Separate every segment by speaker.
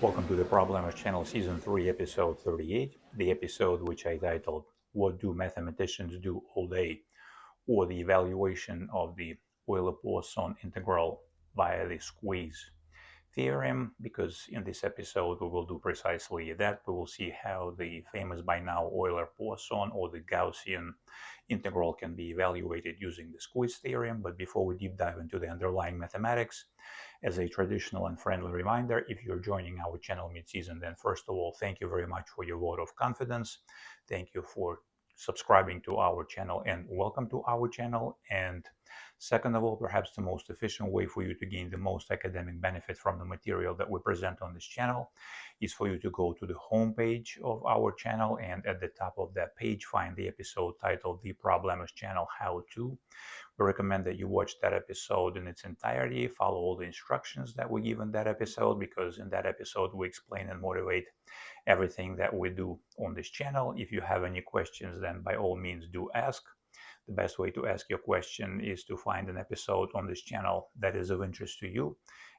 Speaker 1: Welcome to the Problemers Channel Season 3, Episode 38, the episode which I titled, What Do Mathematicians Do All Day? Or the evaluation of the Euler-Poisson integral via the Squeeze Theorem, because in this episode we will do precisely that. We will see how the famous by now Euler-Poisson or the Gaussian integral can be evaluated using the Squeeze Theorem. But before we deep dive into the underlying mathematics, as a traditional and friendly reminder, if you're joining our channel mid-season, then first of all, thank you very much for your vote of confidence. Thank you for subscribing to our channel and welcome to our channel. And second of all, perhaps the most efficient way for you to gain the most academic benefit from the material that we present on this channel is for you to go to the homepage of our channel, and at the top of that page find the episode titled The Problemers Channel How To. We recommend that you watch that episode in its entirety, follow all the instructions that we give in that episode, because in that episode we explain and motivate everything that we do on this channel. If you have any questions, then by all means do ask. The best way to ask your question is to find an episode on this channel that is of interest to you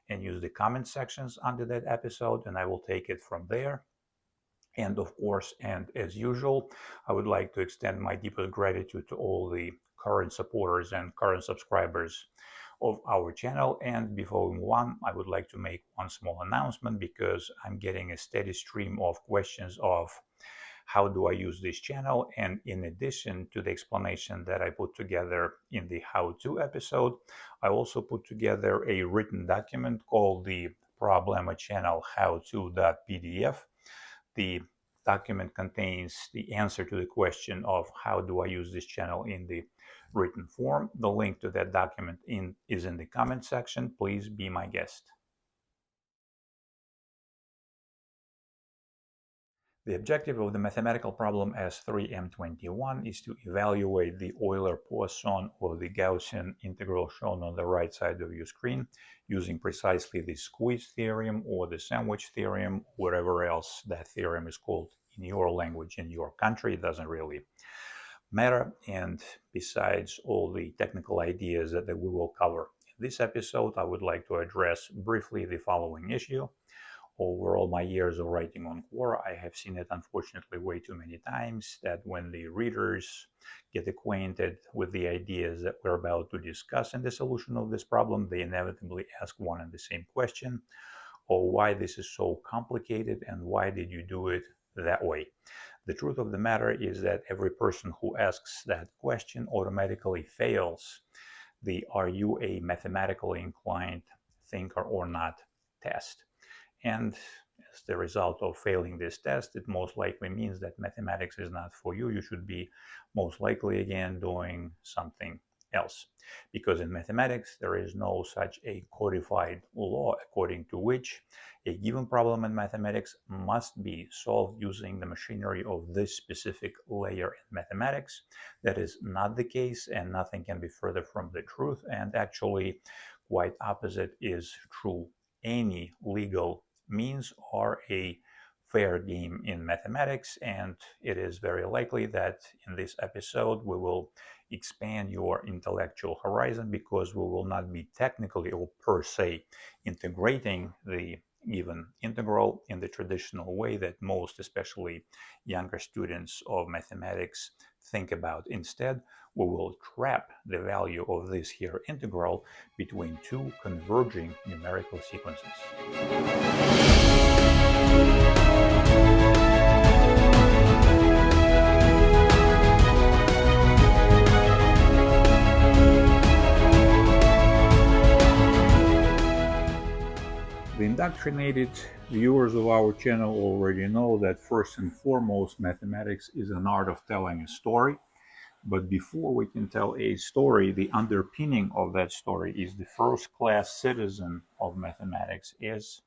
Speaker 1: and use the comment sections under that episode, and I will take it from there. And of course, and as usual, I would like to extend my deepest gratitude to all the current supporters and current subscribers of our channel. And before we move on, I would like to make one small announcement, because I'm getting a steady stream of questions of how do I use this channel. And in addition to the explanation that I put together in the how-to episode, I also put together a written document called the Problemer Channel How-To.pdf. The document contains the answer to the question of how do I use this channel in the written form. The link to that document is in the comment section. Please be my guest. The objective of the mathematical problem S3E38 is to evaluate the Euler-Poisson or the Gaussian integral shown on the right side of your screen using precisely the Squeeze Theorem or the Sandwich Theorem, whatever else that theorem is called in your language, in your country. It doesn't really matter. And besides all the technical ideas that we will cover in this episode, I would like to address briefly the following issue. Over all my years of writing on core, I have seen it unfortunately way too many times that when the readers get acquainted with the ideas that we're about to discuss in the solution of this problem, they inevitably ask one and the same question: oh, why this is so complicated and why did you do it that way? The truth of the matter is that every person who asks that question automatically fails the "are you a mathematically inclined thinker or not" test. And as the result of failing this test, it most likely means that mathematics is not for you. You should be most likely again doing something else. Because in mathematics, there is no such a codified law according to which a given problem in mathematics must be solved using the machinery of this specific layer in mathematics. That is not the case, and nothing can be further from the truth. And actually, quite opposite is true. Any legal means are a fair game in mathematics, and it is very likely that in this episode we will expand your intellectual horizon, because we will not be technically or per se integrating the given integral in the traditional way that most, especially younger students of mathematics, think about. Instead, we will trap the value of this here integral between two converging numerical sequences. The indoctrinated viewers of our channel already know that first and foremost, mathematics is an art of telling a story. But before we can tell a story, the underpinning of that story is the first-class citizen of mathematics is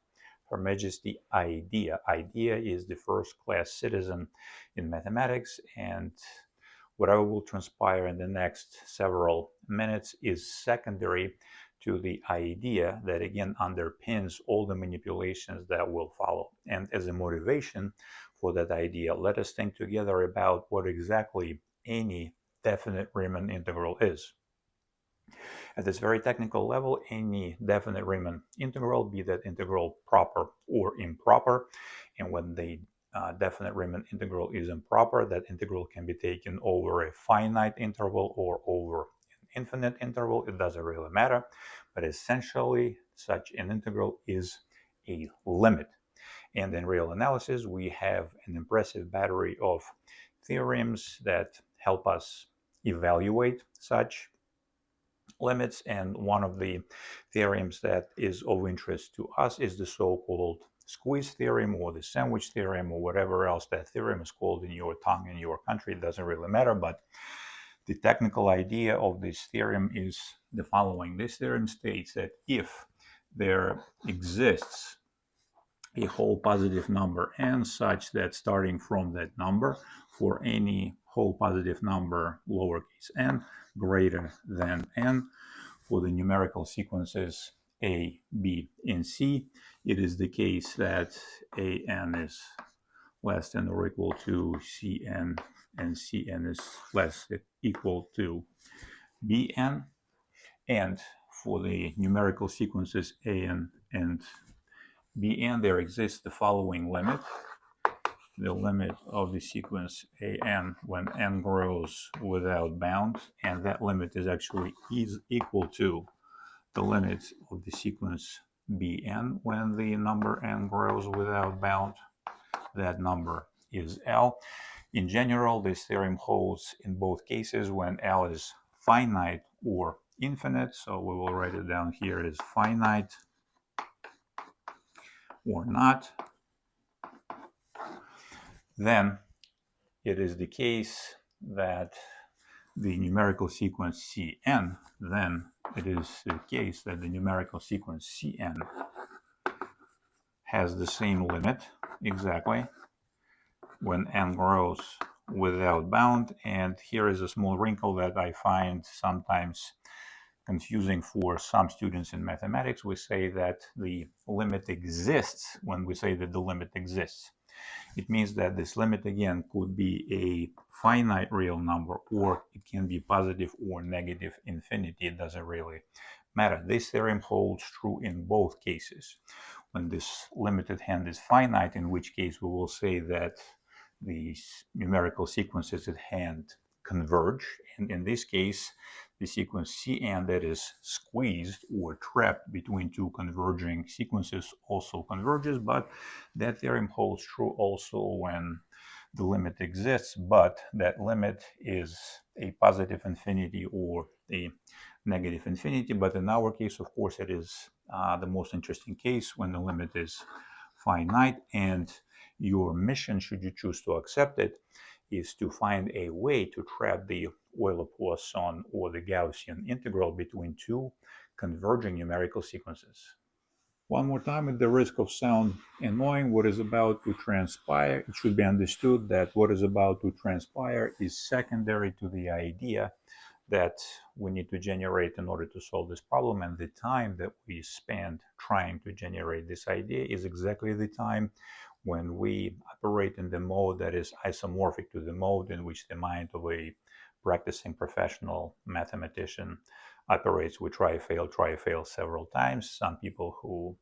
Speaker 1: Her Majesty Idea. Idea is the first-class citizen in mathematics, and whatever will transpire in the next several minutes is secondary to the idea that again underpins all the manipulations that will follow. And as a motivation for that idea, let us think together about what exactly any definite Riemann integral is. At this very technical level, any definite Riemann integral, be that integral proper or improper, and when the definite Riemann integral is improper, that integral can be taken over a finite interval or over an infinite interval. It doesn't really matter, but essentially such an integral is a limit. And in real analysis, we have an impressive battery of theorems that help us evaluate such limits, and one of the theorems that is of interest to us is the so-called Squeeze Theorem or the Sandwich Theorem or whatever else that theorem is called in your tongue, in your country. It doesn't really matter, but the technical idea of this theorem is the following. This theorem states that if there exists a whole positive number n such that starting from that number for any whole positive number lowercase n greater than n for the numerical sequences a, b, and c, it is the case that an is less than or equal to cn and cn is less than equal to bn. And for the numerical sequences an and bn, there exists the following limit. The limit of the sequence an when n grows without bound, and that limit is actually equal to the limit of the sequence bn when the number n grows without bound. That number is L. In general, this theorem holds in both cases when L is finite or infinite, so we will write it down here as finite or not. Then it is the case that the numerical sequence Cn, then it is the case that the numerical sequence Cn has the same limit exactly when n grows without bound. And here is a small wrinkle that I find sometimes confusing for some students in mathematics. We say that the limit exists when we say that the limit exists. It means that this limit again could be a finite real number, or it can be positive or negative infinity. It doesn't really matter. This theorem holds true in both cases. When this limit at hand is finite, in which case we will say that the numerical sequences at hand converge, and in this case the sequence Cn that is squeezed or trapped between two converging sequences also converges. But that theorem holds true also when the limit exists, but that limit is a positive infinity or a negative infinity. But in our case, of course, it is the most interesting case when the limit is finite, and your mission, should you choose to accept it, is to find a way to trap the Euler-Poisson or the Gaussian integral between two converging numerical sequences. One more time, at the risk of sound annoying, what is about to transpire, it should be understood that what is about to transpire is secondary to the idea that we need to generate in order to solve this problem, and the time that we spend trying to generate this idea is exactly the time when we operate in the mode that is isomorphic to the mode in which the mind of a practicing professional mathematician operates. We try, fail several times. Some people who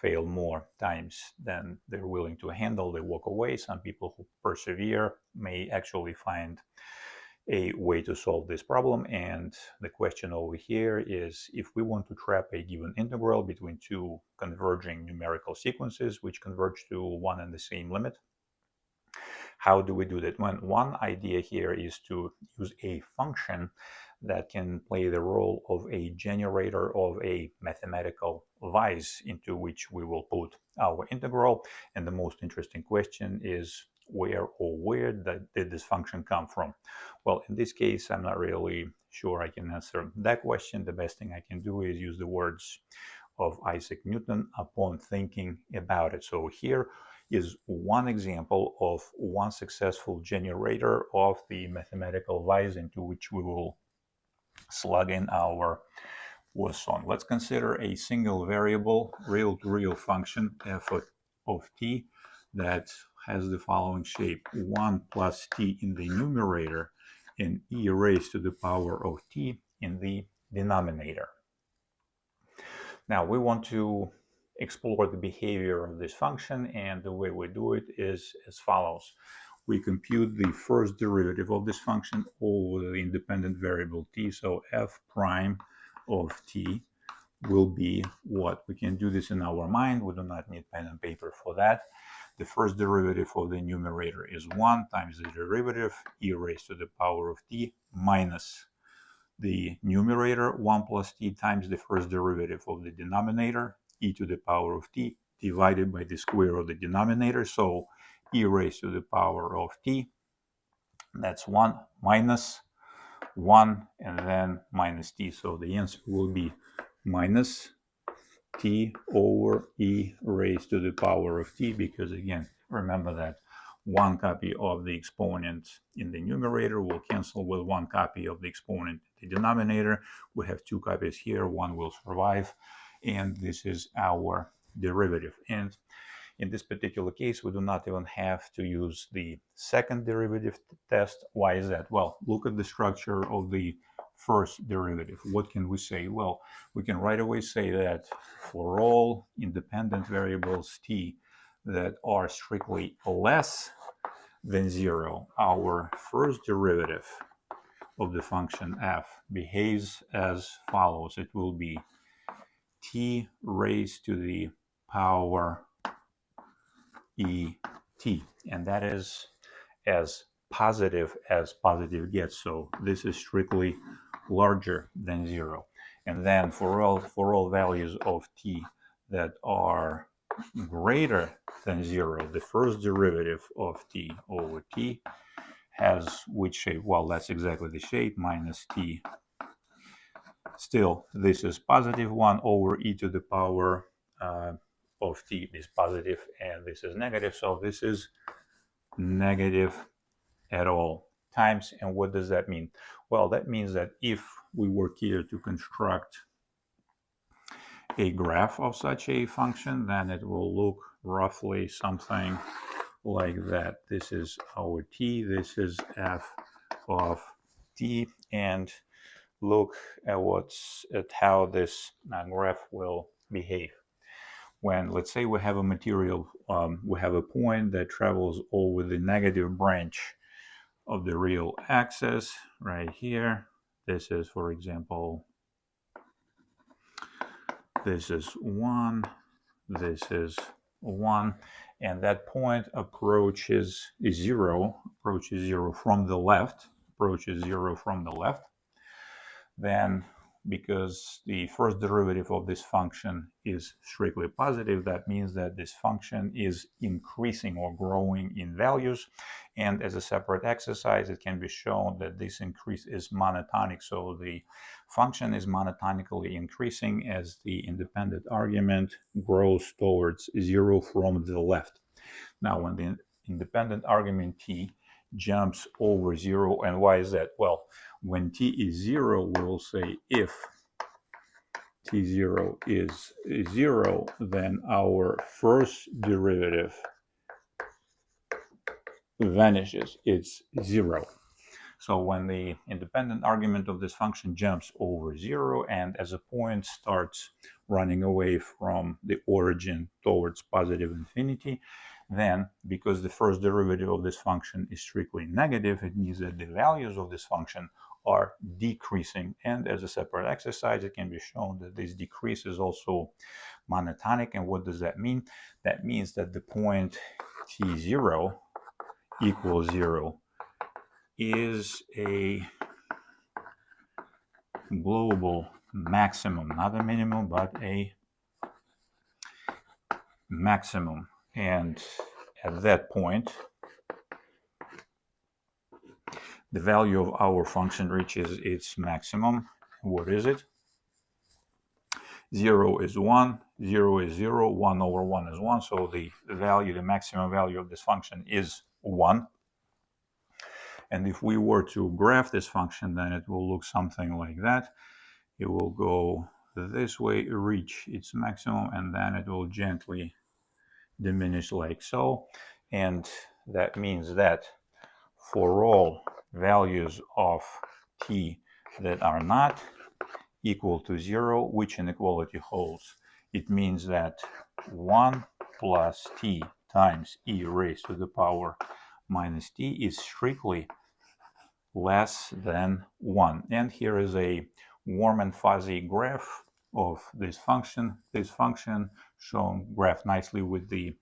Speaker 1: fail more times than they're willing to handle, they walk away. Some people who persevere may actually find a way to solve this problem. And the question over here is, if we want to trap a given integral between two converging numerical sequences which converge to one and the same limit, how do we do that? One idea here is to use a function that can play the role of a generator of a mathematical vise into which we will put our integral. And the most interesting question is, where did this function come from? Well, in this case, I'm not really sure I can answer that question. The best thing I can do is use the words of Isaac Newton upon thinking about it. So here is one example of one successful generator of the mathematical vise into which we will slug in our Poisson. Let's consider a single variable, real-to-real function f of t that has the following shape: 1 plus t in the numerator and e raised to the power of t in the denominator. Now we want to explore the behavior of this function, and the way we do it is as follows. We compute the first derivative of this function over the independent variable t, so f prime of t will be what? We can do this in our mind. We do not need pen and paper for that. The first derivative of the numerator is 1 times the derivative e raised to the power of t minus the numerator 1 plus t times the first derivative of the denominator e to the power of t divided by the square of the denominator. So e raised to the power of t, that's 1 minus 1 and then minus t. So the answer will be minus t over e raised to the power of t, because again, remember that one copy of the exponent in the numerator will cancel with one copy of the exponent in the denominator. We have two copies here, one will survive, and this is our derivative. And in this particular case, we do not even have to use the second derivative test. Why is that? Well, look at the structure of the first derivative. What can we say? Well, we can right away say that for all independent variables t that are strictly less than 0, our first derivative of the function f behaves as follows. It will be t raised to the power et, and that is as positive gets. So this is strictly larger than 0. And then for all values of t that are greater than 0, the first derivative of t over t has which shape? Well, that's exactly the shape, minus t. Still, this is positive 1 over e to the power of t is positive, and this is negative, so this is negative at all times. And what does that mean? Well, that means that if we were here to construct a graph of such a function, then it will look roughly something like that. This is our t, this is f of t, and look at how this graph will behave. When, let's say, we have a material, we have a point that travels over the negative branch of the real axis right here. This is, for example, this is 1, this is 1, and that point approaches 0 from the left, then because the first derivative of this function is strictly positive, that means that this function is increasing or growing in values. And as a separate exercise, it can be shown that this increase is monotonic. So the function is monotonically increasing as the independent argument grows towards 0 from the left. Now, when the independent argument t jumps over 0, and why is that? Well, when t is 0, we will say if t0 is 0, then our first derivative vanishes. It's 0. So when the independent argument of this function jumps over 0, and as a point starts running away from the origin towards positive infinity, then because the first derivative of this function is strictly negative, it means that the values of this function are decreasing. And as a separate exercise, it can be shown that this decrease is also monotonic. And what does that mean? That means that the point t0 equals 0 is a global maximum, not a minimum, but a maximum. And at that point, the value of our function reaches its maximum. What is it? 0 is 1, 0 is 0, 1 over 1 is 1. So the value, the maximum value of this function is 1. And if we were to graph this function, then it will look something like that. It will go this way, reach its maximum, and then it will gently diminish like so. And that means that for all values of t that are not equal to 0, which inequality holds? It means that 1 plus t times e raised to the power minus t is strictly less than 1. And here is a warm and fuzzy graph of this function. This function shown graphed nicely with the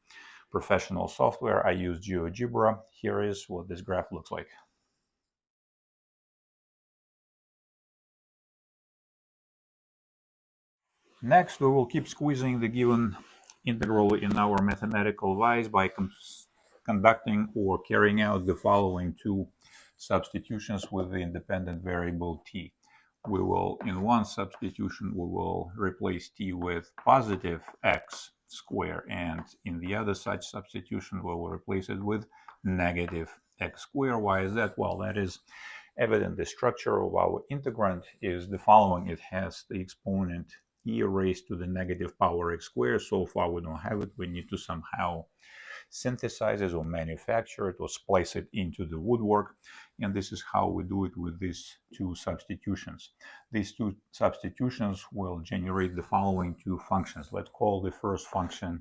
Speaker 1: professional software. I use GeoGebra. Here is what this graph looks like. Next, we will keep squeezing the given integral in our mathematical vise by conducting or carrying out the following two substitutions with the independent variable t. We will, in one substitution, we will replace t with positive x squared, and in the other such substitution, we will replace it with negative x squared. Why is that? Well, that is evident. The structure of our integrand is the following. It has the exponent e raised to the negative power x squared. So far, we don't have it. We need to somehow synthesize it or manufacture it or splice it into the woodwork. And this is how we do it with these two substitutions. These two substitutions will generate the following two functions. Let's call the first function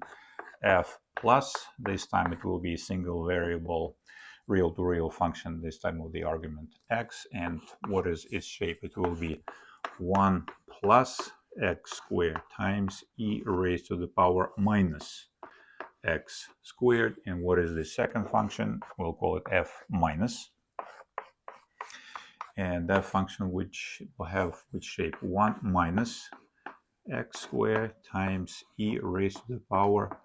Speaker 1: f plus. This time it will be a single variable real-to-real function, this time with the argument x. And what is its shape? It will be 1 plus x squared times e raised to the power minus x squared. And what is the second function? We'll call it f minus. And that function which will have which shape? 1 minus x squared times e raised to the power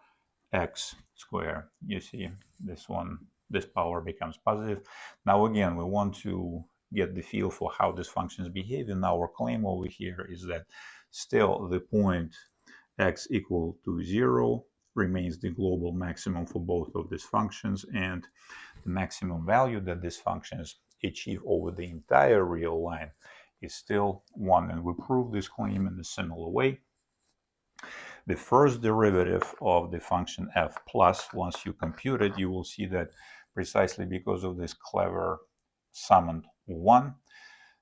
Speaker 1: x squared. You see this one, this power becomes positive. Now again, we want to get the feel for how these functions behave, and our claim over here is that still the point x equal to 0 remains the global maximum for both of these functions, and the maximum value that these functions achieve over the entire real line is still 1. And we prove this claim in a similar way. The first derivative of the function f plus, once you compute it, you will see that precisely because of this clever summed 1,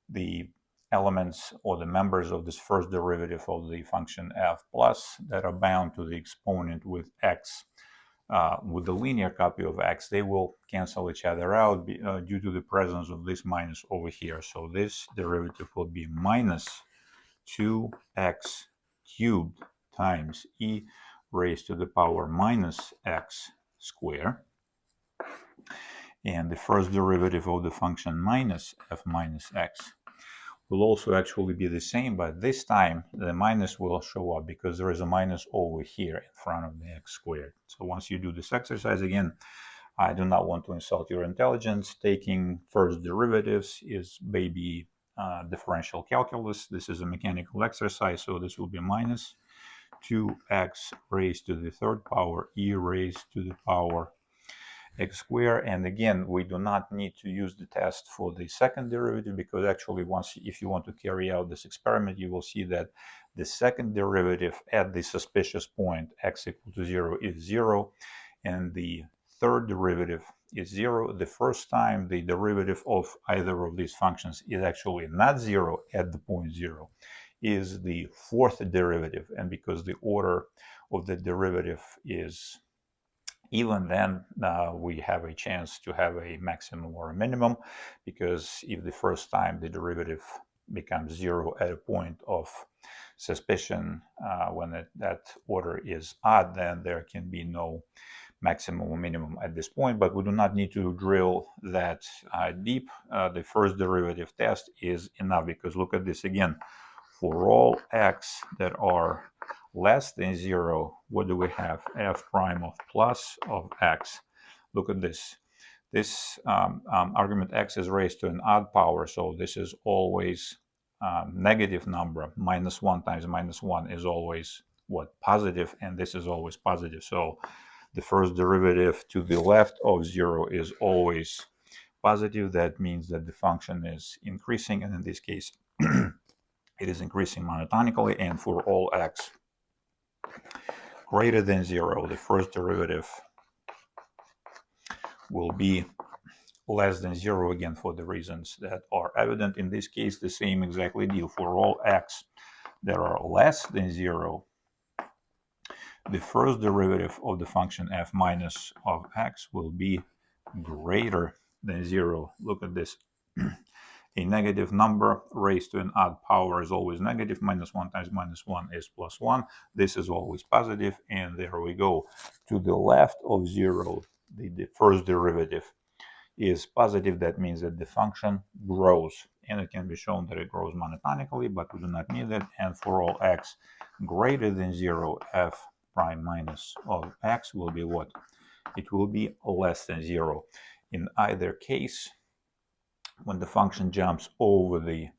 Speaker 1: the elements or the members of this first derivative of the function f plus that are bound to the exponent with x, with the linear copy of x, they will cancel each other out due to the presence of this minus over here. So this derivative will be minus 2x cubed times e raised to the power minus x squared. And the first derivative of the function minus f minus x will also actually be the same, but this time the minus will show up because there is a minus over here in front of the x squared. So once you do this exercise, again, I do not want to insult your intelligence. Taking first derivatives is baby differential calculus. This is a mechanical exercise, so this will be minus 2x raised to the third power e raised to the power x squared. And again, we do not need to use the test for the second derivative, because actually if you want to carry out this experiment, you will see that the second derivative at the suspicious point x equal to 0 is 0, and the third derivative is 0. The first time the derivative of either of these functions is actually not 0 at the point 0 is the fourth derivative, and because the order of the derivative is even, then we have a chance to have a maximum or a minimum, because if the first time the derivative becomes 0 at a point of suspicion, when that order is odd, then there can be no maximum or minimum at this point. But we do not need to drill that deep. The first derivative test is enough, because look at this again. For all x that are less than 0, what do we have? F prime of plus of x. Look at this. This argument x is raised to an odd power, so this is always negative number. -1 times -1 is always what? Positive, and this is always positive. So the first derivative to the left of 0 is always positive. That means that the function is increasing, and in this case it is increasing monotonically, and for all x greater than 0, the first derivative will be less than 0, again for the reasons that are evident. In this case, the same exactly deal. For all x that are less than 0, the first derivative of the function f minus of x will be greater than 0. Look at this. A negative number raised to an odd power is always negative. -1 times -1 is +1. This is always positive, and there we go. To the left of 0, the first derivative is positive. That means that the function grows, and it can be shown that it grows monotonically, but we do not need that. And for all x greater than 0, f prime minus of x will be what? It will be less than 0. In either case, when the function jumps over the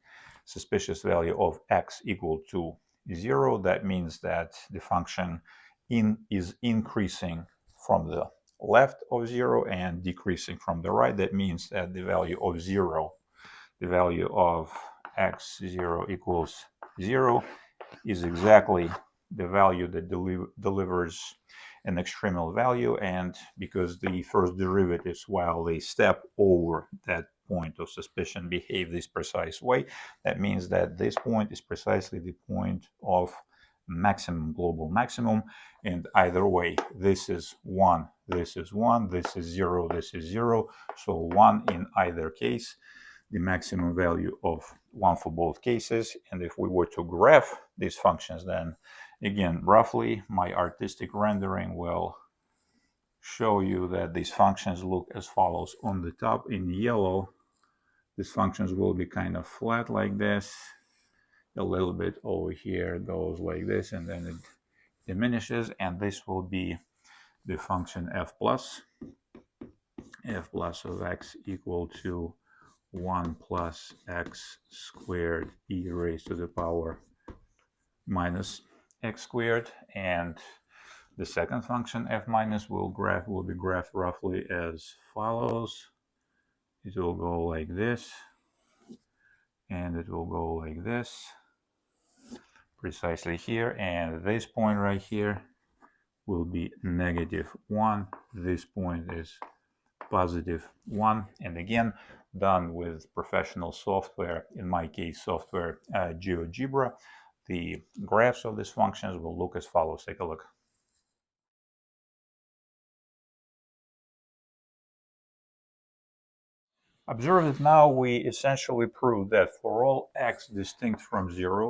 Speaker 1: suspicious value of x equal to 0, that means that the function is increasing from the left of 0 and decreasing from the right. That means that the value of 0, the value of x0 equals 0, is exactly the value that delivers an extremal value. And because the first derivatives, while they step over that point of suspicion, behave this precise way, that means that this point is precisely the point of maximum, global maximum. And either way, this is 1, this is 1, this is 0, this is 0. So 1 in either case, the maximum value of 1 for both cases. And if we were to graph these functions, then again, roughly, my artistic rendering will show you that these functions look as follows. On the top in yellow, these functions will be kind of flat like this. A little bit over here goes like this, and then it diminishes, and this will be the function f plus of x equal to 1 plus x squared e raised to the power minus x squared. And the second function f minus will be graphed roughly as follows. It will go like this, and it will go like this, precisely here. And this point right here will be -1. This point is +1. And again, done with professional software, in my case software GeoGebra, the graphs of these functions will look as follows. Take a look. Observe that now we essentially prove that for all x distinct from 0,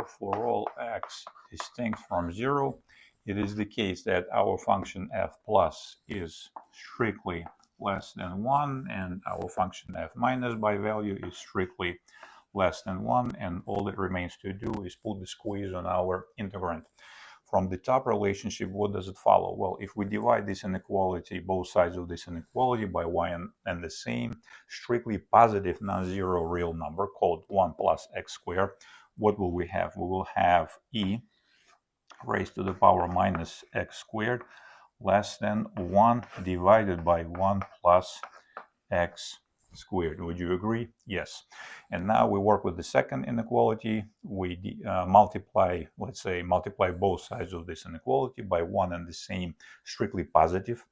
Speaker 1: it is the case that our function f plus is strictly less than 1, and our function f minus by value is strictly less than 1, and all that remains to do is put the squeeze on our integrand. From the top relationship, what does it follow? Well, if we divide this inequality, both sides of this inequality, by y and the same strictly positive non-zero real number called 1 plus x squared, what will we have? We will have e raised to the power minus x squared less than 1 divided by 1 plus x squared. Would you agree? Yes. And now we work with the second inequality. We multiply both sides of this inequality by one and the same strictly positive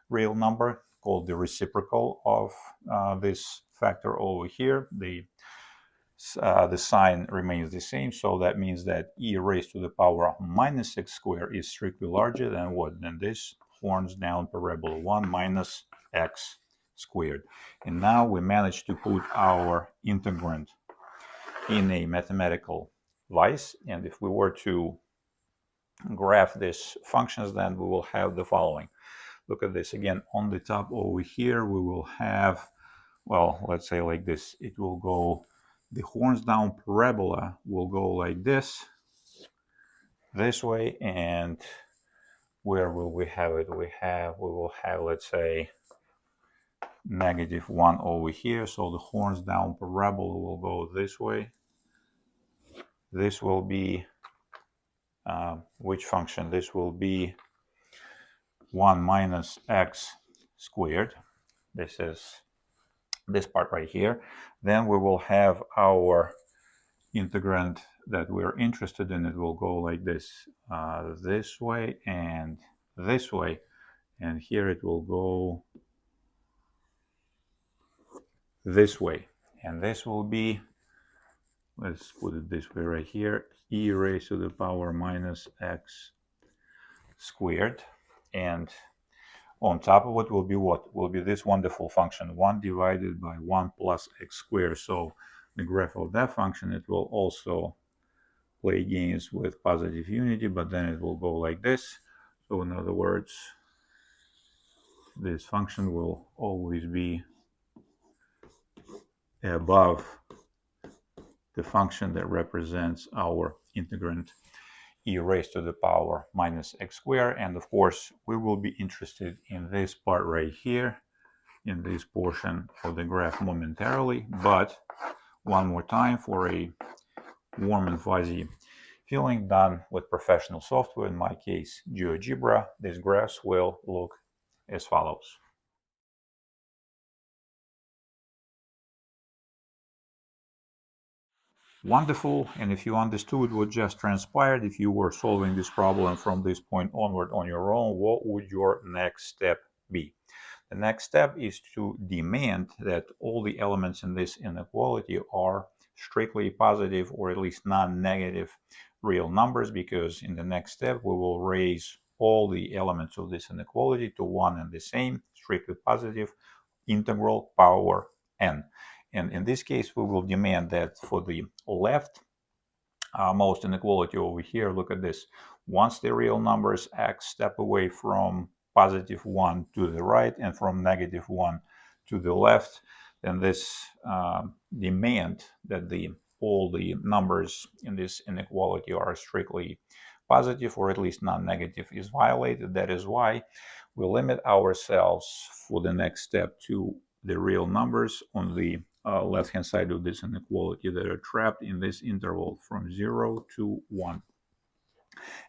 Speaker 1: real number called the reciprocal of this factor over here. The sign remains the same, so that means that e raised to the power minus x squared is strictly larger than what? Than this horns down parabola 1 minus x squared. And now we managed to put our integrand in a mathematical vise. And if we were to graph these functions, then we will have the following. Look at this again. On the top over here, we will have, well, let's say like this. It will go, the horns down parabola will go like this way. And where will we have it? We will have, let's say, -1 over here. So the horns down parabola will go this way. This will be, which function? This will be 1 minus x squared. This is this part right here. Then we will have our integrand that we're interested in. It will go like this, this way and this way. And here it will go this way. And this will be, let's put it this way right here, e raised to the power minus x squared. And on top of it will be what? Will be this wonderful function, 1 divided by 1 plus x squared. So the graph of that function, it will also play games with positive unity, but then it will go like this. So in other words, this function will always be above the function that represents our integrand e raised to the power minus x squared. And of course, we will be interested in this part right here, in this portion of the graph momentarily. But one more time, for a warm and fuzzy feeling done with professional software, in my case GeoGebra, these graphs will look as follows. Wonderful. And if you understood what just transpired, if you were solving this problem from this point onward on your own, what would your next step be? The next step is to demand that all the elements in this inequality are strictly positive, or at least non-negative real numbers, because in the next step we will raise all the elements of this inequality to one and the same strictly positive integral power n. And in this case, we will demand that for the left most inequality over here, look at this. Once the real numbers x step away from +1 to the right and from -1 to the left, then this demand that all the numbers in this inequality are strictly positive, or at least non-negative, is violated. That is why we limit ourselves for the next step to the real numbers on the left-hand side of this inequality that are trapped in this interval from 0 to 1.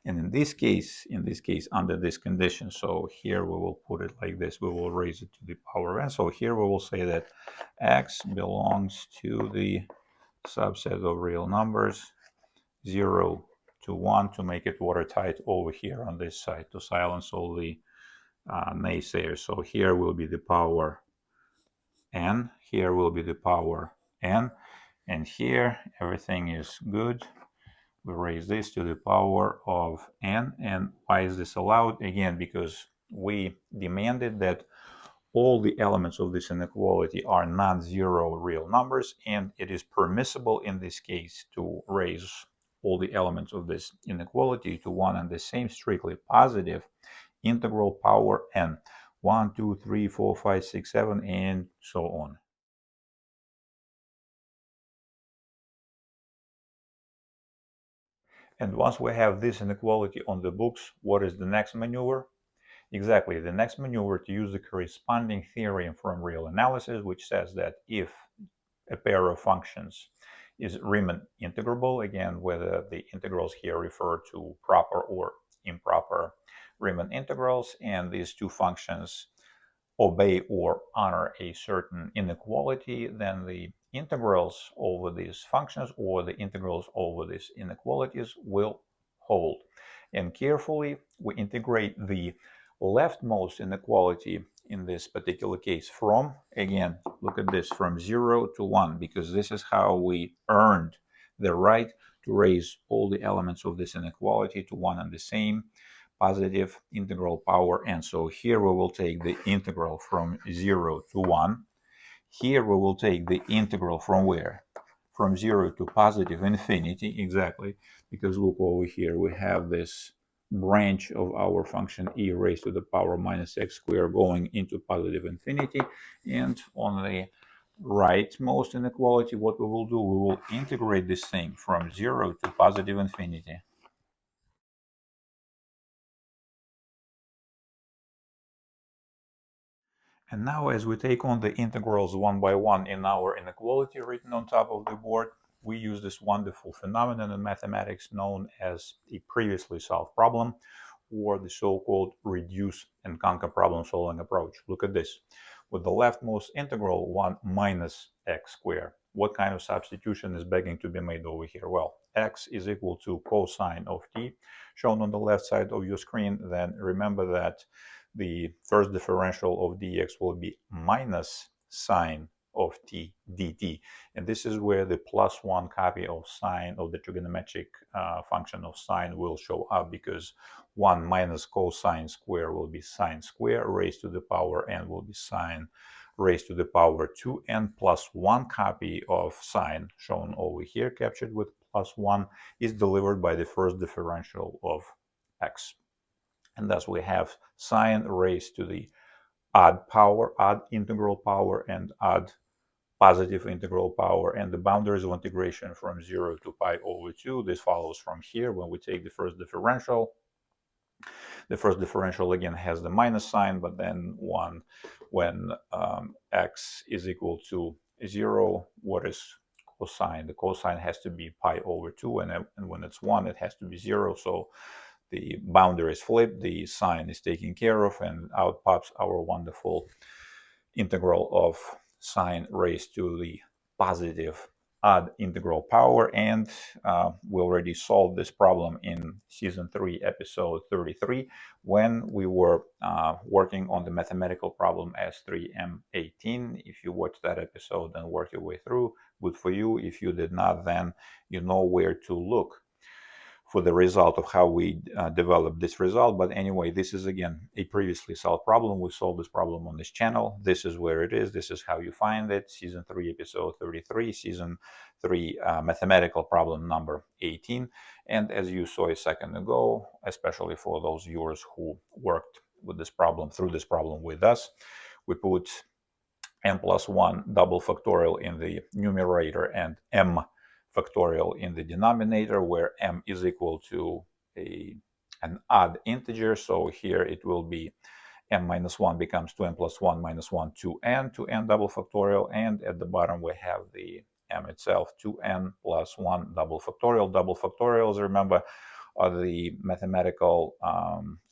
Speaker 1: And in this case, under this condition, so here we will put it like this, we will raise it to the power n. So here we will say that x belongs to the subset of real numbers 0 to 1, to make it watertight over here on this side, to silence all the naysayers. So here will be the power n, here will be the power n, and here everything is good. We raise this to the power of n. And why is this allowed? Again, because we demanded that all the elements of this inequality are non-zero real numbers, and it is permissible in this case to raise all the elements of this inequality to one and the same strictly positive integral power n. 1, 2, 3, 4, 5, 6, 7, and so on. And once we have this inequality on the books, what is the next maneuver? Exactly, the next maneuver to use the corresponding theorem from real analysis, which says that if a pair of functions is Riemann integrable, again, whether the integrals here refer to proper or improper Riemann integrals, and these two functions obey or honor a certain inequality, then the integrals over these functions or the integrals over these inequalities will hold. And carefully, we integrate the leftmost inequality in this particular case from, again, look at this, from 0 to 1, because this is how we earned the right to raise all the elements of this inequality to one and the same positive integral power n. So here we will take the integral from 0 to 1. Here we will take the integral from where? From 0 to positive infinity, exactly, because look over here, we have this branch of our function e raised to the power minus x squared going into positive infinity. And on the rightmost inequality, what we will do, we will integrate this thing from 0 to positive infinity. And now as we take on the integrals one by one in our inequality written on top of the board, we use this wonderful phenomenon in mathematics known as a previously solved problem, or the so-called reduce and conquer problem solving approach. Look at this. With the leftmost integral 1 minus x squared, what kind of substitution is begging to be made over here? Well, x is equal to cosine of t, shown on the left side of your screen. Then remember that the first differential of dx will be minus sine of t dt. And this is where the +1 copy of sine of the trigonometric function of sine will show up, because 1 minus cosine square will be sine square raised to the power n will be sine raised to the power 2n, plus 1 copy of sine, shown over here, captured with +1, is delivered by the first differential of x. And thus we have sine raised to the odd power, odd integral power, and odd positive integral power, and the boundaries of integration from 0 to pi over 2. This follows from here when we take the first differential. The first differential again has the minus sign, but then when x is equal to 0, what is cosine? The cosine has to be pi over 2, and when it's 1, it has to be 0. So the boundary is flipped, the sign is taken care of, and out pops our wonderful integral of sine raised to the positive odd integral power. And we already solved this problem in season 3, episode 33, when we were working on the mathematical problem S3E38. If you watched that episode and worked your way through, good for you. If you did not, then you know where to look for the result of how we developed this result. But anyway, this is again a previously solved problem. We solved this problem on this channel. This is where it is. This is how you find it. Season 3, episode 33, season 3, mathematical problem number 18. And as you saw a second ago, especially for those viewers who worked with this problem, through this problem with us, we put n+1 double factorial in the numerator and m factorial in the denominator, where m is equal to an odd integer. So here it will be m minus 1 becomes 2n plus 1 minus 1, 2n double factorial. And at the bottom we have the m itself, 2n plus 1 double factorial. Double factorials, remember, are the mathematical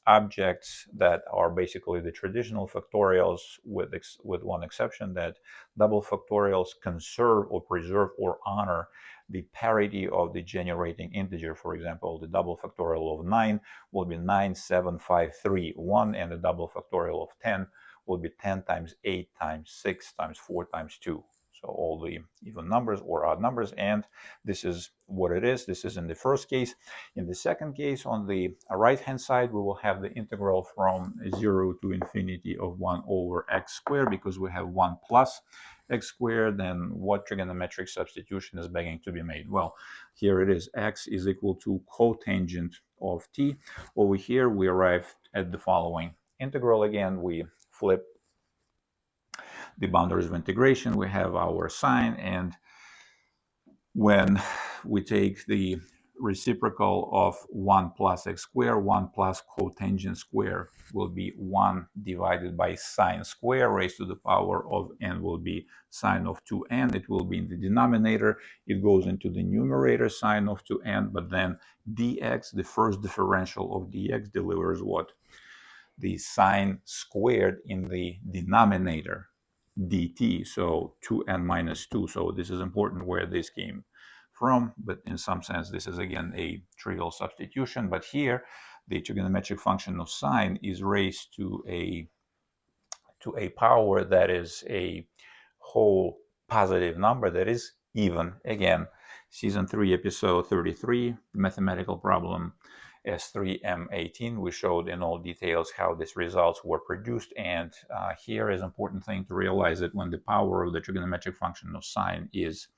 Speaker 1: objects that are basically the traditional factorials, with one exception, that double factorials conserve or preserve or honor the parity of the generating integer. For example, the double factorial of 9 will be 9, 7, 5, 3, 1, and the double factorial of 10 will be 10 times 8 times 6 times 4 times 2. So all the even numbers or odd numbers, and this is what it is. This is in the first case. In the second case, on the right-hand side, we will have the integral from 0 to infinity of 1 over x squared, because we have 1 plus x squared. Then what trigonometric substitution is begging to be made? Well, here it is. X is equal to cotangent of t. Over here, we arrive at the following integral. Again, we flip the boundaries of integration. We have our sign, and when we take the reciprocal of 1 plus x squared, 1 plus cotangent square will be 1 divided by sine square raised to the power of n will be sine of 2n. It will be in the denominator. It goes into the numerator, sine of 2n, but then dx, the first differential of dx, delivers what? The sine squared in the denominator, dt, so 2n minus 2. So this is important where this came from, but in some sense this is again a trivial substitution. But here the trigonometric function of sine is raised to a power that is a whole positive number that is even. Again, season 3, episode 33, mathematical problem S3E38. We showed in all details how these results were produced, and here is an important thing to realize, that when the power of the trigonometric function of sine is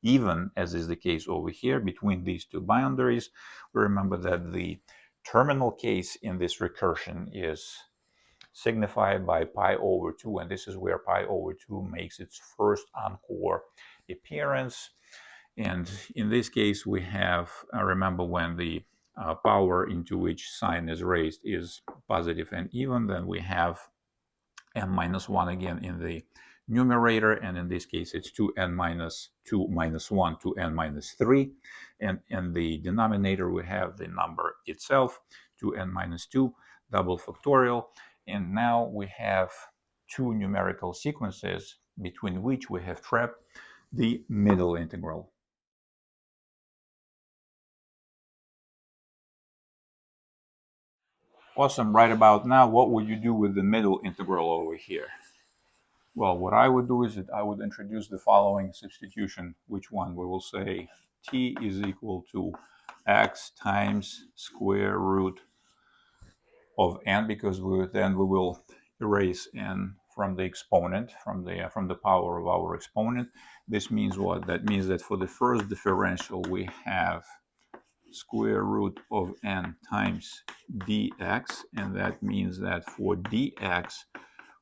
Speaker 1: even, as is the case over here between these two boundaries, we remember that the terminal case in this recursion is signified by pi over 2, and this is where pi over 2 makes its first encore appearance. And in this case we have, remember, when the power into which sine is raised is positive and even, then we have n minus 1 again in the numerator, and in this case it's 2n minus 2 minus 1 to n minus 3, and in the denominator we have the number itself, 2n minus 2 double factorial, and now we have two numerical sequences between which we have trapped the middle integral. Awesome. Right about now, what would you do with the middle integral over here? Well, what I would do is that I would introduce the following substitution. Which one? We will say t is equal to x times square root of n, because then we will erase n from the exponent, from the power of our exponent. This means what? That means that for the first differential we have square root of n times dx, and that means that for dx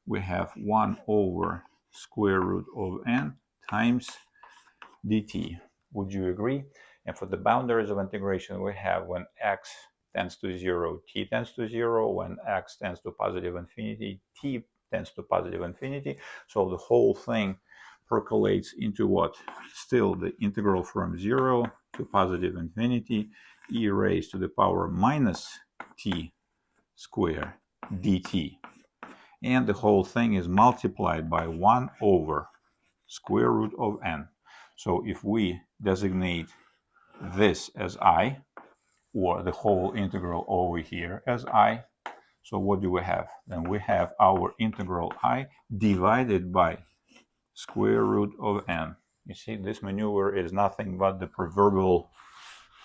Speaker 1: we have 1 over square root of n times dt. Would you agree? And for the boundaries of integration, we have when x tends to 0, t tends to 0. When x tends to positive infinity, t tends to positive infinity. So the whole thing percolates into what? Still the integral from 0 to positive infinity, e raised to the power minus t squared dt. And the whole thing is multiplied by 1 over square root of n. So if we designate this as I, or the whole integral over here as I, so what do we have? Then we have our integral I divided by square root of n. You see, this maneuver is nothing but the proverbial,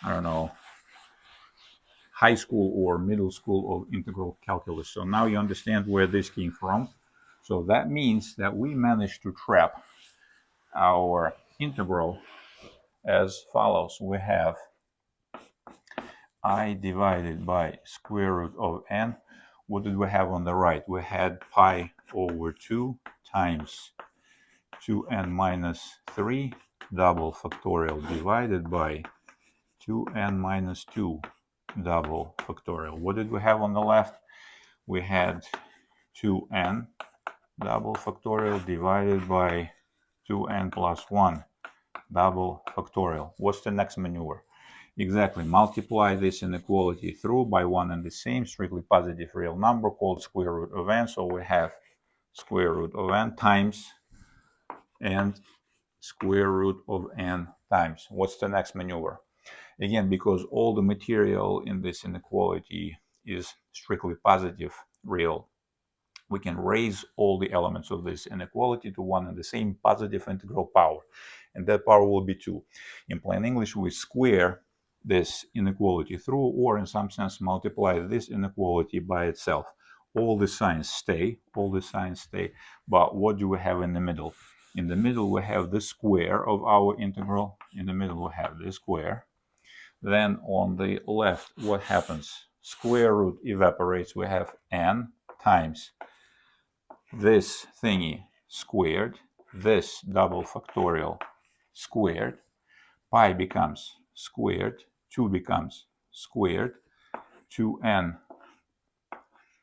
Speaker 1: I don't know, high school or middle school of integral calculus. So now you understand where this came from. So that means that we managed to trap our integral as follows. We have I divided by square root of n. What did we have on the right? We had pi over 2 times 2n minus 3 double factorial divided by 2n minus 2 double factorial. What did we have on the left? We had 2n double factorial divided by 2n plus 1 double factorial. What's the next maneuver? Exactly, multiply this inequality through by one and the same strictly positive real number called square root of n. So we have square root of n times and square root of n times. What's the next maneuver? Again, because all the material in this inequality is strictly positive real, we can raise all the elements of this inequality to one and the same positive integral power, and that power will be 2. In plain English, we square this inequality through, or in some sense multiply this inequality by itself. All the signs stay, but what do we have in the middle? In the middle we have the square of our integral. In the middle we have the square. Then on the left, what happens? Square root evaporates. We have n times this thingy squared, this double factorial squared, pi becomes squared, 2 becomes squared, 2n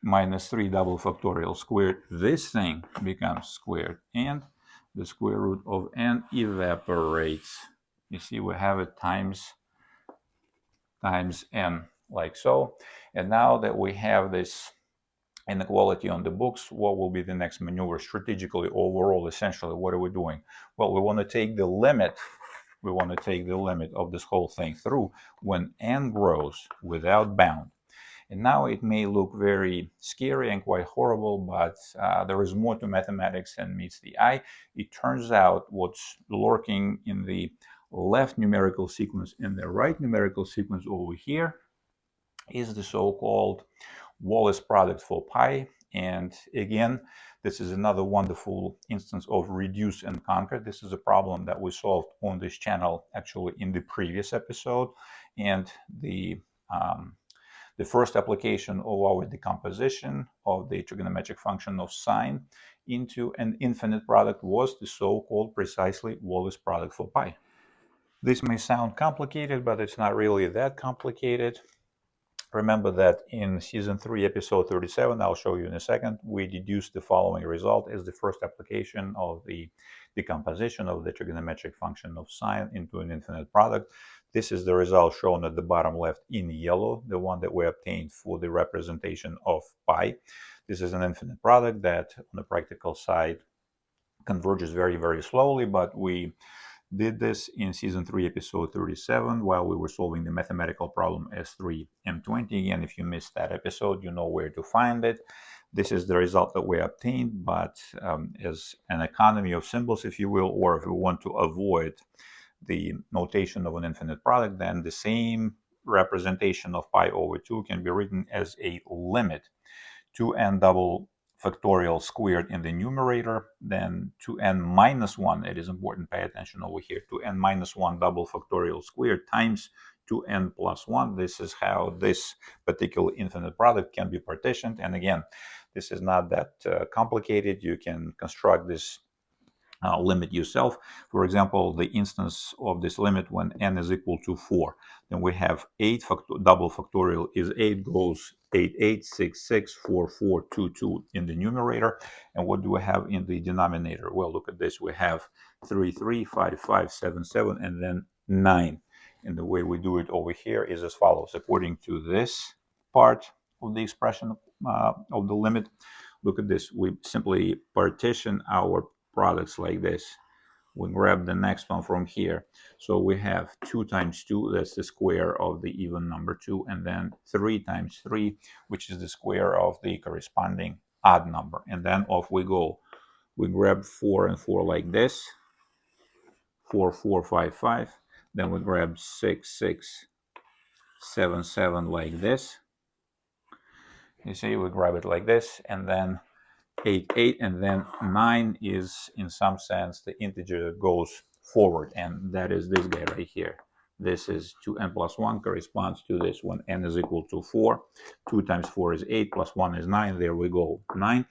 Speaker 1: minus 3 double factorial squared, this thing becomes squared, and the square root of n evaporates. You see, we have it times n, like so. And now that we have this inequality on the books, what will be the next maneuver strategically overall? Essentially, what are we doing? Well, we want to take the limit. We want to take the limit of this whole thing through when n grows without bound. And now it may look very scary and quite horrible, but there is more to mathematics than meets the eye. It turns out what's lurking in the left numerical sequence and the right numerical sequence over here is the so-called Wallis product for pi. And again, this is another wonderful instance of reduce and conquer. This is a problem that we solved on this channel actually in the previous episode. And the first application of our decomposition of the trigonometric function of sine into an infinite product was the so-called precisely Wallis product for pi. This may sound complicated, but it's not really that complicated. Remember that in season 3, episode 37, I'll show you in a second, we deduced the following result as the first application of the decomposition of the trigonometric function of sine into an infinite product. This is the result shown at the bottom left in yellow, the one that we obtained for the representation of pi. This is an infinite product that on the practical side converges very, very slowly, but we did this in season 3, episode 37, while we were solving the mathematical problem S3E38. Again, if you missed that episode, you know where to find it. This is the result that we obtained, but as an economy of symbols, if you will, or if we want to avoid the notation of an infinite product, then the same representation of pi over 2 can be written as a limit 2n double factorial squared in the numerator, then 2n minus 1, it is important, pay attention over here, 2n minus 1 double factorial squared times 2n plus 1. This is how this particular infinite product can be partitioned. And again, this is not that complicated. You can construct this limit yourself. For example, the instance of this limit when n is equal to 4, then we have 8 double factorial is 8 goes 8, 8, 6, 6, 4, 4, 2, 2 in the numerator. And what do we have in the denominator? Well, look at this. We have 3, 3, 5, 5, 7, 7, and then 9. And the way we do it over here is as follows. According to this part of the expression of the limit, look at this. We simply partition our products like this. We grab the next one from here. So we have 2 times 2, that's the square of the even number 2, and then 3 times 3, which is the square of the corresponding odd number. And then off we go. We grab 4 and 4 like this. 4, 4, 5, 5. Then we grab 6, 6, 7, 7 like this. You see, we grab it like this, and then 8, 8, and then 9 is, in some sense, the integer that goes forward, and that is this guy right here. This is 2n plus 1 corresponds to this when n is equal to 4. 2 times 4 is 8, plus 1 is 9. There we go, 9.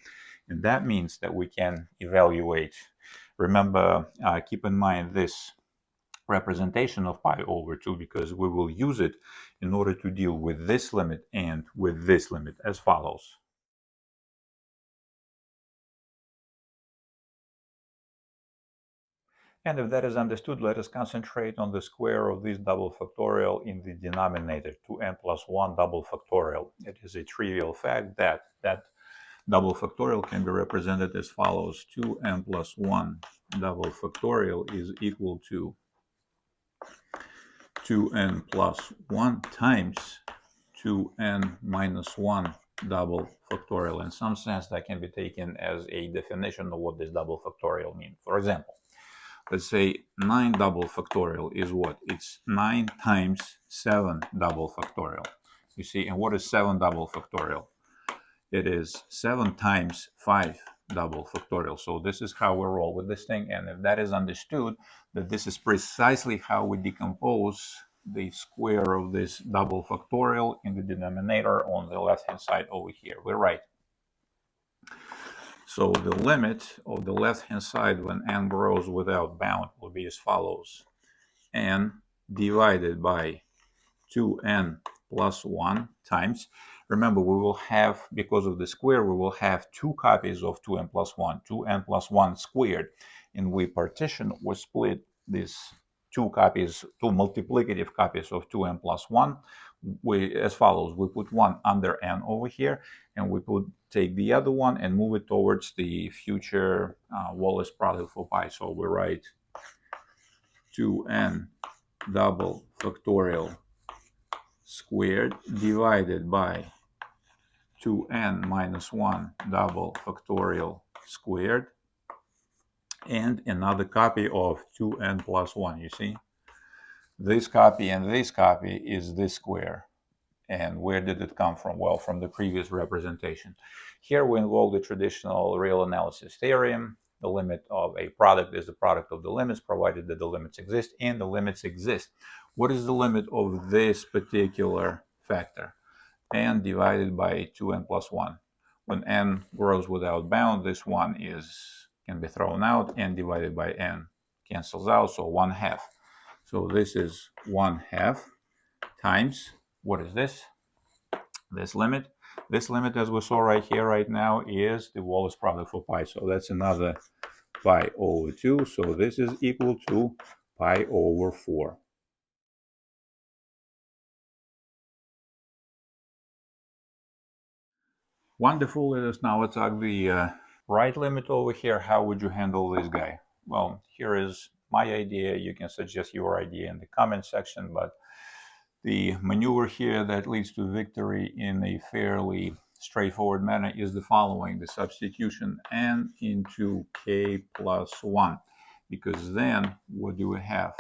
Speaker 1: And that means that we can evaluate. Remember, keep in mind this representation of pi over 2, because we will use it in order to deal with this limit and with this limit as follows. And if that is understood, let us concentrate on the square of this double factorial in the denominator, 2n plus 1 double factorial. It is a trivial fact that that double factorial can be represented as follows. 2n plus 1 double factorial is equal to 2n plus 1 times 2n minus 1 double factorial. In some sense, that can be taken as a definition of what this double factorial means. For example, let's say 9 double factorial is what? It's 9 times 7 double factorial. You see, and what is 7 double factorial? It is 7 times 5 double factorial. So this is how we roll with this thing. And if that is understood, that this is precisely how we decompose the square of this double factorial in the denominator on the left-hand side over here. We're right. So the limit of the left-hand side when n grows without bound will be as follows. N divided by 2n plus 1 times. Remember, we will have, because of the square, we will have 2 copies of 2n plus 1, 2n plus 1 squared. And we partition or split these 2 multiplicative copies of 2n plus 1 as follows. We put 1 under n over here, and we take the other one and move it towards the future Wallis product for pi. So we write 2n double factorial squared divided by 2n minus 1 double factorial squared, and another copy of 2n plus 1. You see, this copy and this copy is this square. And where did it come from? Well, from the previous representation. Here we invoke the traditional real analysis theorem. The limit of a product is the product of the limits, provided that the limits exist, and the limits exist. What is the limit of this particular factor? N divided by 2n plus 1. When n grows without bound, this 1 can be thrown out. N divided by n cancels out, so 1/2. So this is 1/2 times, what is this? This limit, as we saw right here, right now, is the Wallis product for pi. So that's another pi over 2. So this is equal to pi over 4. Wonderful. Let's talk the right limit over here. How would you handle this guy? Well, here is my idea. You can suggest your idea in the comment section, but the maneuver here that leads to victory in a fairly straightforward manner is the following: the substitution n into k plus 1. Because then what do we have?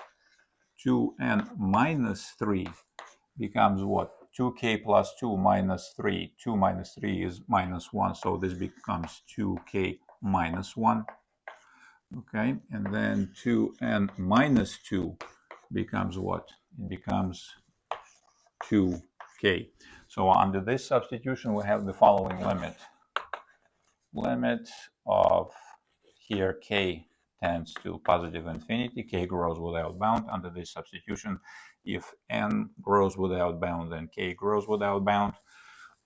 Speaker 1: 2n minus 3 becomes what? 2k plus 2 minus 3. 2 minus 3 is minus 1, so this becomes 2k minus 1. Okay, and then 2n minus 2 becomes what? It becomes 2k. So under this substitution, we have the following limit. Limit of here k tends to positive infinity, k grows without bound. Under this substitution, if n grows without bound, then k grows without bound.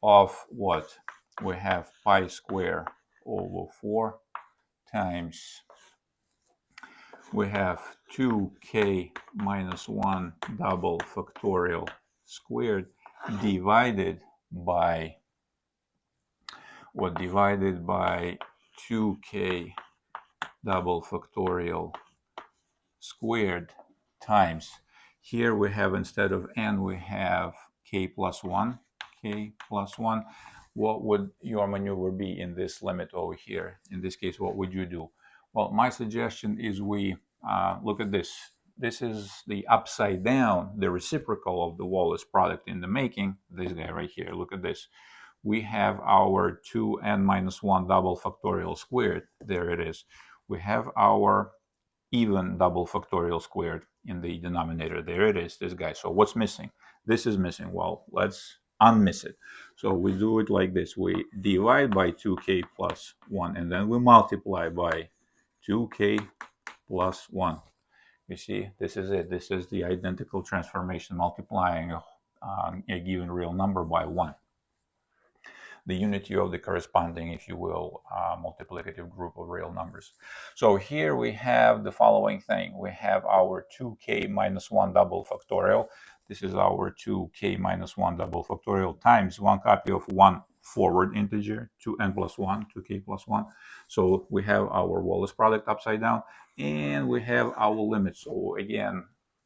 Speaker 1: Of what? We have pi square over 4 times, we have 2k minus 1 double factorial squared divided by what? Divided by 2k double factorial squared times, here we have, instead of n, we have k plus 1. K plus 1. What would your maneuver be in this limit over here? In this case, what would you do? Well, my suggestion is we look at this. This is the upside down, the reciprocal of the Wallis product in the making. This guy right here. Look at this. We have our 2n minus 1 double factorial squared. There it is. We have our even double factorial squared in the denominator. There it is, this guy. So what's missing? This is missing. Well, let's unmiss it. So we do it like this. We divide by 2k plus 1, and then we multiply by 2k plus 1. You see, this is it. This is the identical transformation, multiplying a given real number by 1. The unity of the corresponding, if you will, multiplicative group of real numbers. So here we have the following thing. We have our 2k minus 1 double factorial. This is our 2k minus 1 double factorial times one copy of one forward integer, 2n plus 1, 2k plus 1. So we have our Wallis product upside down, and we have our limit. So again,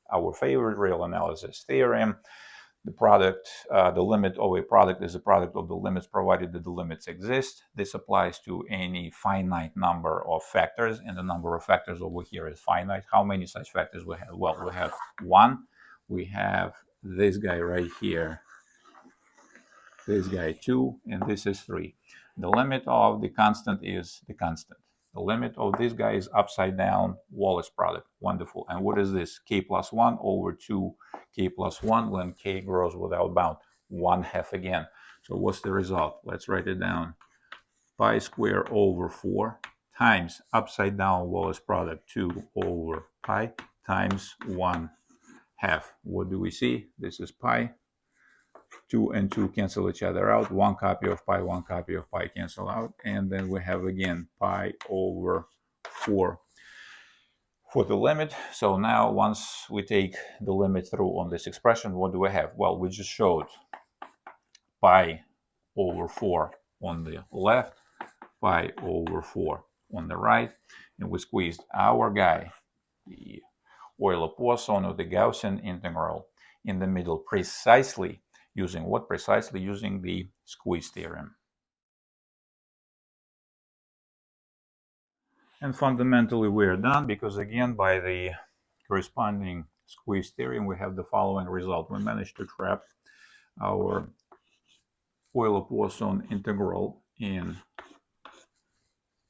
Speaker 1: our favorite real analysis theorem. The product, the limit of a product is a product of the limits provided that the limits exist. This applies to any finite number of factors, and the number of factors over here is finite. How many such factors we have? Well, we have 1. We have this guy right here, this guy 2, and this is 3. The limit of the constant is the constant. The limit of this guy is upside down Wallis product. Wonderful. And what is this? K plus 1 over 2k plus 1 when k grows without bound. 1/2 again. So what's the result? Let's write it down. Pi square over 4 times upside down Wallis product 2 over pi times 1/2. What do we see? This is pi. 2 and 2 cancel each other out. One copy of pi cancel out. And then we have again pi over 4 for the limit. So now once we take the limit through on this expression, what do we have? Well, we just showed pi over 4 on the left, pi over 4 on the right, and we squeezed our guy, the Euler-Poisson or the Gaussian integral, in the middle, precisely using what? Precisely using the Squeeze Theorem. And fundamentally we are done, because again, by the corresponding Squeeze Theorem, we have the following result. We managed to trap our Euler-Poisson integral in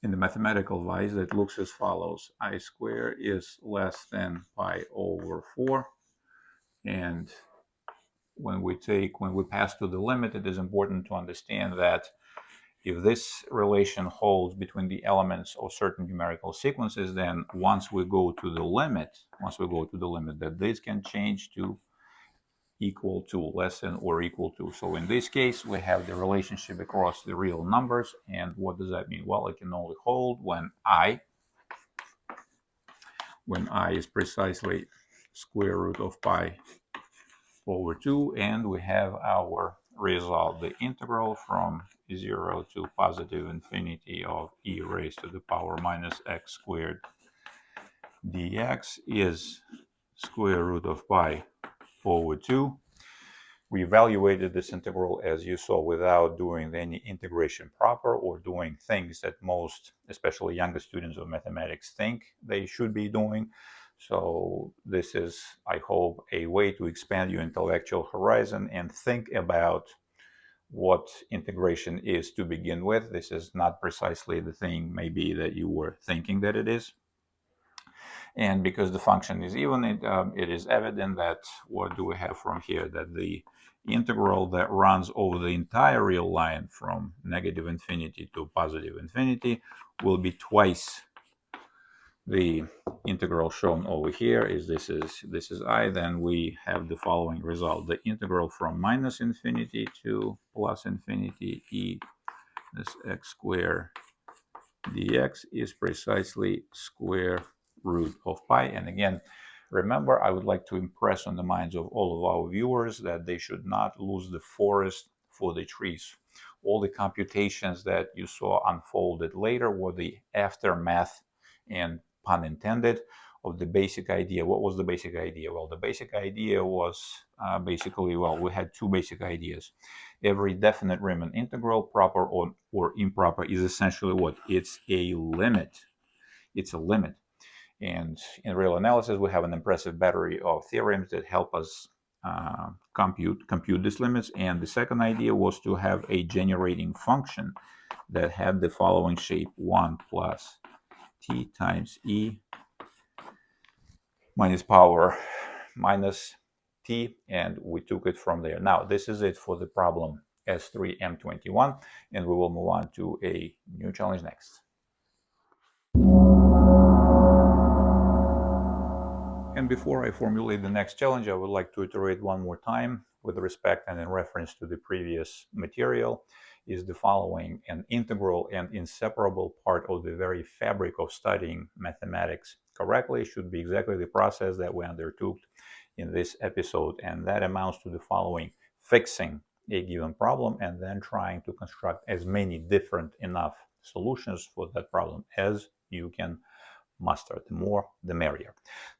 Speaker 1: the mathematical vise that looks as follows. I square is less than pi over 4, and when we pass to the limit, it is important to understand that if this relation holds between the elements of certain numerical sequences, then once we go to the limit, that this can change to equal to, less than or equal to. So in this case, we have the relationship across the real numbers. And what does that mean? Well, it can only hold when I is precisely square root of pi over 2, and we have our result, the integral from 0 to positive infinity of e raised to the power minus x squared dx is square root of pi over 2. We evaluated this integral, as you saw, without doing any integration proper or doing things that most, especially younger students of mathematics, think they should be doing. So this is, I hope, a way to expand your intellectual horizon and think about what integration is to begin with. This is not precisely the thing maybe that you were thinking that it is. And because the function is even, it is evident that what do we have from here? That the integral that runs over the entire real line from negative infinity to positive infinity will be twice the integral shown over here. This is I. Then we have the following result: the integral from minus infinity to plus infinity e this x squared dx is precisely square root of pi. And again, remember, I would like to impress on the minds of all of our viewers that they should not lose the forest for the trees. All the computations that you saw unfolded later were the aftermath, and pun intended, of the basic idea. What was the basic idea? Well, the basic idea was basically, well, we had two basic ideas. Every definite Riemann integral, proper or improper, is essentially what? It's a limit. It's a limit. And in real analysis, we have an impressive battery of theorems that help us compute these limits. And the second idea was to have a generating function that had the following shape: 1 plus t times e minus power minus t, and we took it from there. Now, this is it for the problem S3M21, and we will move on to a new challenge next. And before I formulate the next challenge, I would like to iterate one more time with respect and in reference to the previous material is the following: an integral and inseparable part of the very fabric of studying mathematics correctly should be exactly the process that we undertook in this episode, and that amounts to the following: fixing a given problem and then trying to construct as many different enough solutions for that problem as you can muster. The more, the merrier.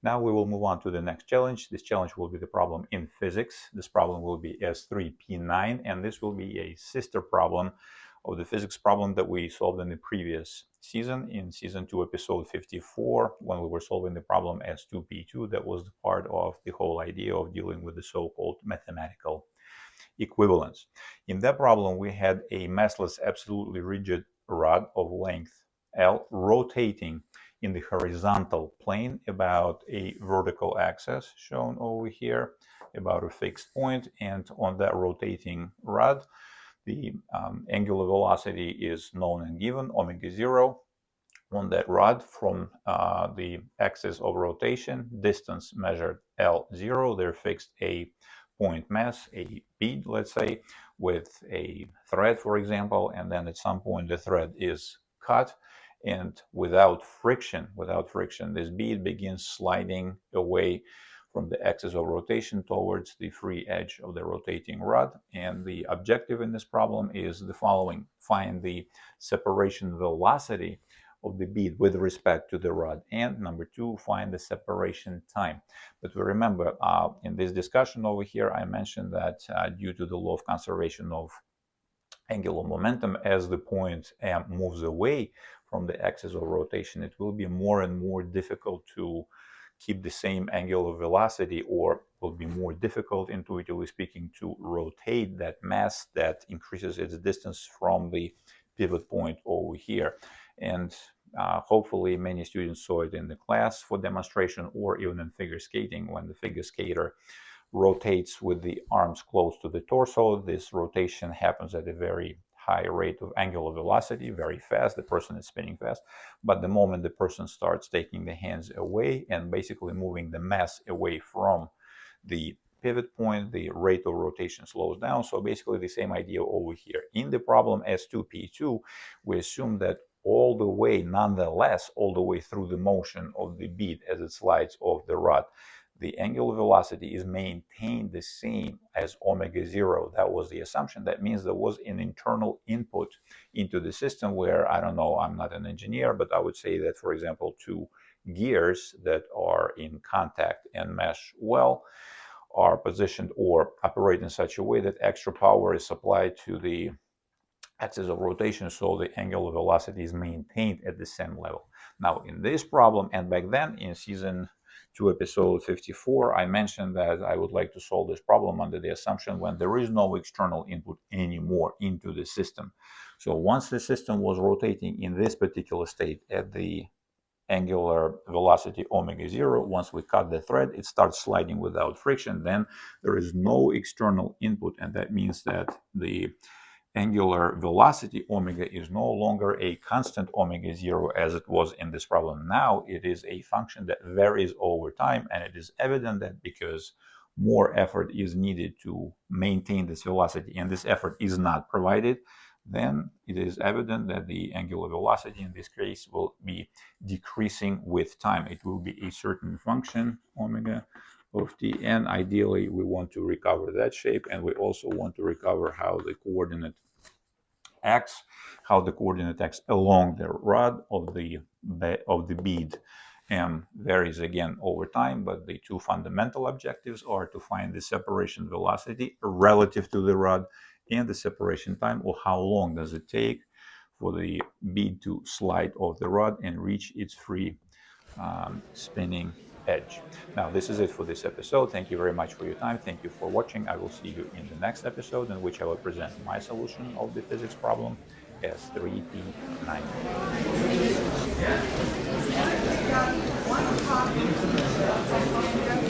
Speaker 1: Now we will move on to the next challenge. This challenge will be the problem in physics. This problem will be S3P9, and this will be a sister problem of the physics problem that we solved in the previous season, in season 2, episode 54, when we were solving the problem S2P2. That was the part of the whole idea of dealing with the so-called mathematical equivalence. In that problem, we had a massless, absolutely rigid rod of length L rotating in the horizontal plane about a vertical axis shown over here, about a fixed point, and on that rotating rod, the angular velocity is known and given, omega 0. On that rod from the axis of rotation, distance measured L0, they're fixed a point mass, a bead, let's say, with a thread, for example, and then at some point the thread is cut, and without friction, this bead begins sliding away from the axis of rotation towards the free edge of the rotating rod. And the objective in this problem is the following: find the separation velocity of the bead with respect to the rod, and number 2, find the separation time. But we remember in this discussion over here, I mentioned that due to the law of conservation of angular momentum, as the point M moves away from the axis of rotation, it will be more and more difficult to keep the same angular velocity, or will be more difficult, intuitively speaking, to rotate that mass that increases its distance from the pivot point over here. And hopefully many students saw it in the class for demonstration, or even in figure skating, when the figure skater rotates with the arms close to the torso. This rotation happens at a very high rate of angular velocity, very fast. The person is spinning fast. But the moment the person starts taking the hands away and basically moving the mass away from the pivot point, the rate of rotation slows down. So basically the same idea over here. In the problem S2P2, we assume that all the way, nonetheless, all the way through the motion of the bead as it slides off the rod, the angular velocity is maintained the same as omega 0. That was the assumption. That means there was an internal input into the system where, I don't know, I'm not an engineer, but I would say that, for example, two gears that are in contact and mesh well are positioned or operate in such a way that extra power is supplied to the axis of rotation, so the angular velocity is maintained at the same level. Now, in this problem, and back then in season 2, episode 54, I mentioned that I would like to solve this problem under the assumption when there is no external input anymore into the system. So once the system was rotating in this particular state at the angular velocity omega 0, once we cut the thread, it starts sliding without friction. Then there is no external input, and that means that the angular velocity omega is no longer a constant omega 0 as it was in this problem. Now it is a function that varies over time, and it is evident that because more effort is needed to maintain this velocity and this effort is not provided, then it is evident that the angular velocity in this case will be decreasing with time. It will be a certain function, omega of t, and ideally we want to recover that shape, and we also want to recover how the coordinate x along the rod of the bead varies again over time, but the two fundamental objectives are to find the separation velocity relative to the rod and the separation time, or how long does it take for the bead to slide off the rod and reach its free spinning edge. Now, this is it for this episode. Thank you very much for your time. Thank you for watching. I will see you in the next episode, in which I will present my solution of the physics problem S3E38.